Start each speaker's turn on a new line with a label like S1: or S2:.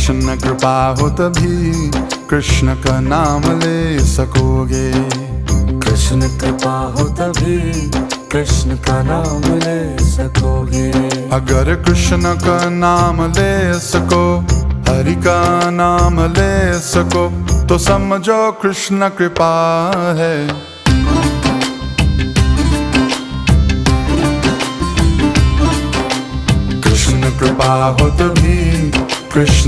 S1: कृष्ण कृपा हो तभी कृष्ण का नाम ले सकोगे।
S2: कृष्ण कृपा हो तभी कृष्ण का नाम ले सकोगे।
S1: अगर कृष्ण का नाम ले सको, हरि का नाम ले सको, तो समझो कृष्ण कृपा है। कृष्ण कृपा हो तभी कृष्ण